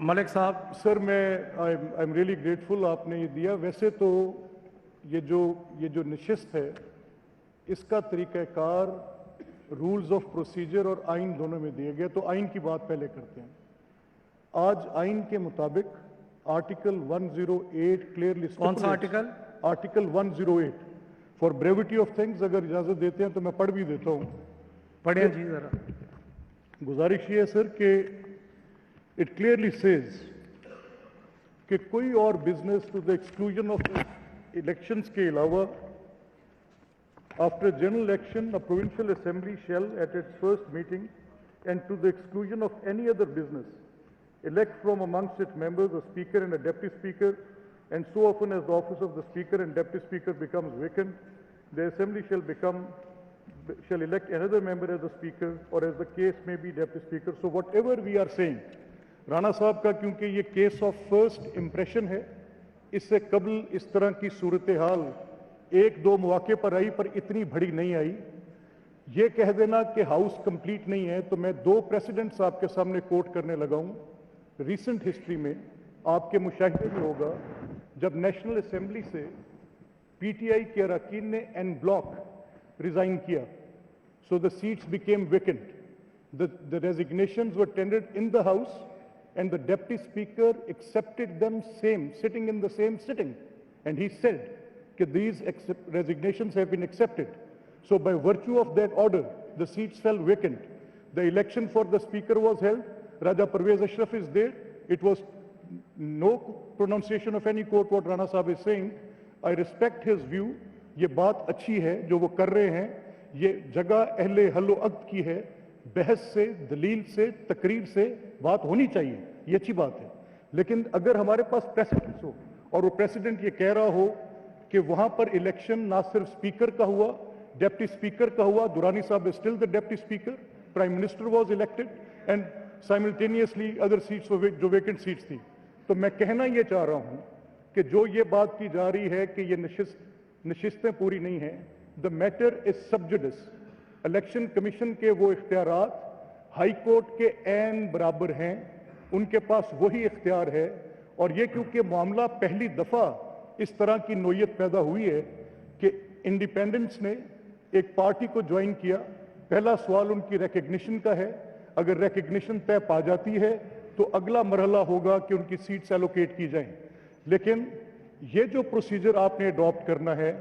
मलिक साहब। सर मैं I am really grateful आपने ये दिया। वैसे तो ये जो नशिस्त है इसका तरीक़ाकार रूल्स ऑफ प्रोसीजर और आइन दोनों में दिए गए, तो आइन की बात पहले करते हैं। आज आइन के मुताबिक आर्टिकल 108 क्लियरली, कौन सा article? Article 108। For brevity of things अगर इजाजत देते हैं तो मैं पढ़ भी देता हूं। पढ़िए जी जरा। गुजारिश ये है सर कि इट क्लियरली सेज कि कोई और business to the exclusion of elections के अलावा after a general election a provincial assembly shall at its first meeting and to the exclusion of any other business elect from amongst its members a speaker and a deputy speaker, and so often as the office of the speaker and deputy speaker becomes vacant the assembly shall elect another member as the speaker or as the case may be deputy speaker. So whatever we are saying, Rana साहब का क्योंकि ये case of first impression है, इससे कबल इस तरह की सूरत हाल एक दो मौके पर आई पर इतनी बड़ी नहीं आई। ये कह देना कि हाउस कंप्लीट नहीं है, तो मैं दो प्रेसिडेंट्स आपके सामने कोट करने लगा हूं। रिसेंट हिस्ट्री में आपके मुशाहिदे में होगा जब नेशनल असेंबली से पीटीआई के अरकान ने एन ब्लॉक रिजाइन किया, so the seats became vacant, the resignations were tendered in the house and the deputy speaker accepted them sitting in the same sitting, and he said that these resignations have been accepted. So by virtue of that order the seats fell vacant. The election for the speaker was held. Raja Parvez Ashraf is there. It was no pronunciation of any court what Rana Sahab is saying. I respect his view. ये बात अच्छी है जो वो कर रहे हैं, ये जगह अहले हल्लो अक्द की है, बहस से, दलील से, तकरीर से बात होनी चाहिए, ये अच्छी बात है। लेकिन अगर हमारे पास प्रेसिडेंट हो और वो प्रेसिडेंट ये कह रहा हो कि वहां पर इलेक्शन ना सिर्फ स्पीकर का हुआ, डेप्टी स्पीकर का हुआ, दुरानी साहब is still the deputy speaker, prime minister was elected and simultaneously other seats जो वेकेंट सीट्स थी, तो मैं कहना ये चाह रहा हूं कि जो ये बात की जा रही है कि ये नशिस्तें पूरी नहीं है, द मैटर इज सब जुडिस। इलेक्शन कमीशन के वो इख्तियारात हाई कोर्ट के ऐन बराबर हैं, उनके पास वही इख्तियार है। और ये क्योंकि मामला पहली दफा इस तरह की नोयत पैदा हुई है कि इंडिपेंडेंट्स ने एक पार्टी को ज्वाइन किया, पहला सवाल उनकी रिकग्निशन का है। अगर रिकग्निशन तय पा जाती है तो अगला मरहला होगा कि उनकी सीट्स एलोकेट की जाएं। लेकिन ये जो प्रोसीजर आपने अडॉप्ट करना है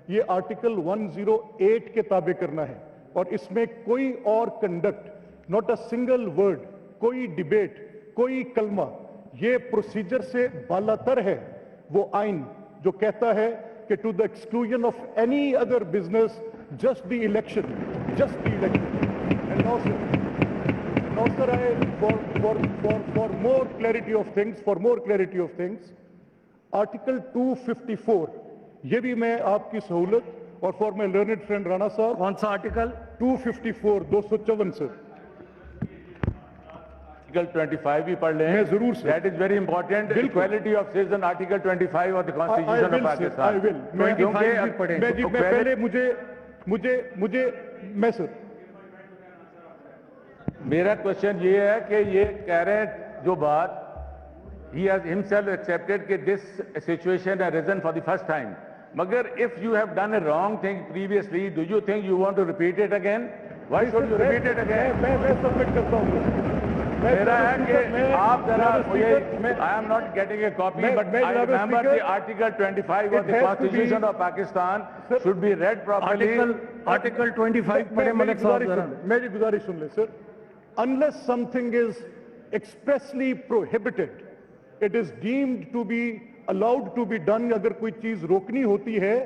ये आर्टिकल 108 के ताबे करना है, और इसमें कोई और conduct, not a single word, कोई डिबेट, कोई कलमा, ये प्रोसीजर से बालातर है वो आइन जो कहता है कि to the exclusion of any other business just the election, just the election. And now sir I for more clarity of things, article 254 ये भी मैं आपकी सहूलत और for my learned friend Rana Sahab. कौन सा आर्टिकल? 254 254 सर। आर्टिकल 25 भी पढ़ लें। मैं जरूर sir. That is very important. Equality of citizen, article 25 of the constitution of Pakistan. I will. मैं पहले मुझे मैं सर, मेरा क्वेश्चन ये है कि ये कह रहे हैं जो बात, he has himself accepted that this situation has arisen for the first time. Magar, if you have done a wrong thing previously, do you think you want to repeat it again? Why should you repeat it again? मैं submit करता हूँ। मेरा है कि आप जरा मुझे, I am not getting a copy, but I remember the article 25 of the Constitution of Pakistan should be read properly. Article 25 पढ़े मलिक साहब। मेरी गुजारिश सुन ले sir. Unless something is expressly prohibited, it is deemed to be allowed to be done। अगर कोई चीज रोकनी होती है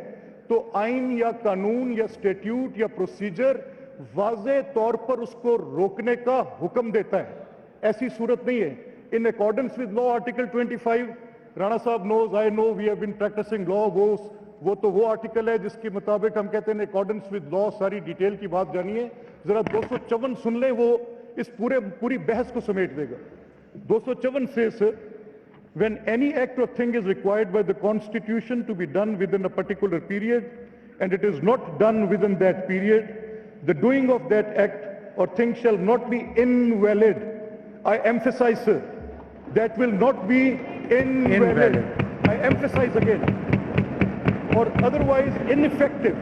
तो आइन या कानून या स्टैट्यूट या प्रोसीजर वाज़े तौर पर उसको रोकने का हुक्म देता है। ऐसी सूरत नहीं है। In accordance with law article 25, Rana sahab knows, I know, we have been practicing law. वो तो वो आर्टिकल है जिसके मुताबिक हम कहते हैं अकॉर्डेंस विद लॉ। सारी डिटेल की बात जानिए जरा। 254 सुन ले, वो इस पूरी बहस को समेट देगा। 254 से sir, when any act or thing is required by the Constitution to be done within a particular period and it is not done within that period, the doing of that act or thing shall not be invalid. I emphasize, sir, that will not be invalid. I emphasize again. Or otherwise ineffective,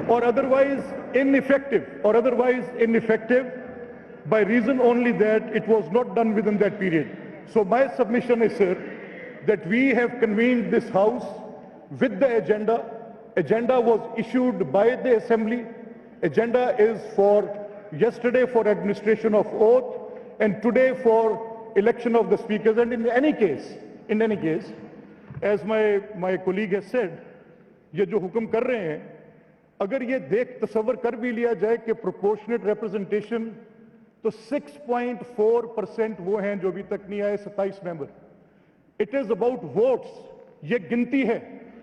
or otherwise ineffective, or otherwise ineffective by reason only that it was not done within that period. So my submission is, sir, that we have convened this House with the agenda. Agenda was issued by the Assembly. Agenda is for yesterday for administration of oath and today for election of the speakers. And in any case, as my colleague has said, ये जो हुक्म कर रहे हैं, अगर ये देख तसव्वुर कर भी लिया जाए कि प्रोपोर्शनेट रिप्रेजेंटेशन, तो 6.4% वो हैं जो अभी तक नहीं आए 27 member. It is about votes. ये गिनती है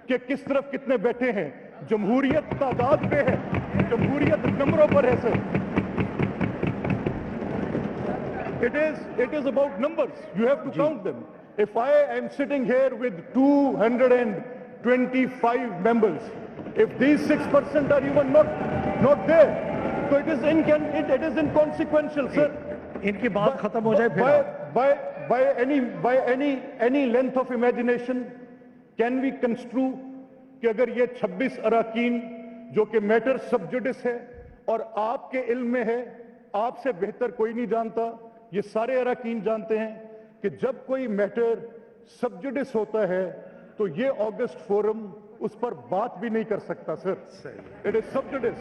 कि किस तरफ कितने बैठे हैं. जमहूरियत तादाद पे है, जमहूरियत नंबरों पर है sir. It is about numbers. You have to count them. If I am sitting here with 225 members, if these 6% are even not there, so it is inconsequential, sir. इनकी बात खत्म हो जाए फिर by any length of imagination, can we construe कि अगर ये 26 अराकीन जो कि मैटर सब जुडिस है और आपके इल्म में है, आपसे बेहतर कोई नहीं जानता, ये सारे अराकीन जानते हैं कि जब कोई मैटर सब जुडिस होता है तो ये ऑगस्ट फोरम उस पर बात भी नहीं कर सकता सर. इट इज सब जुडिस.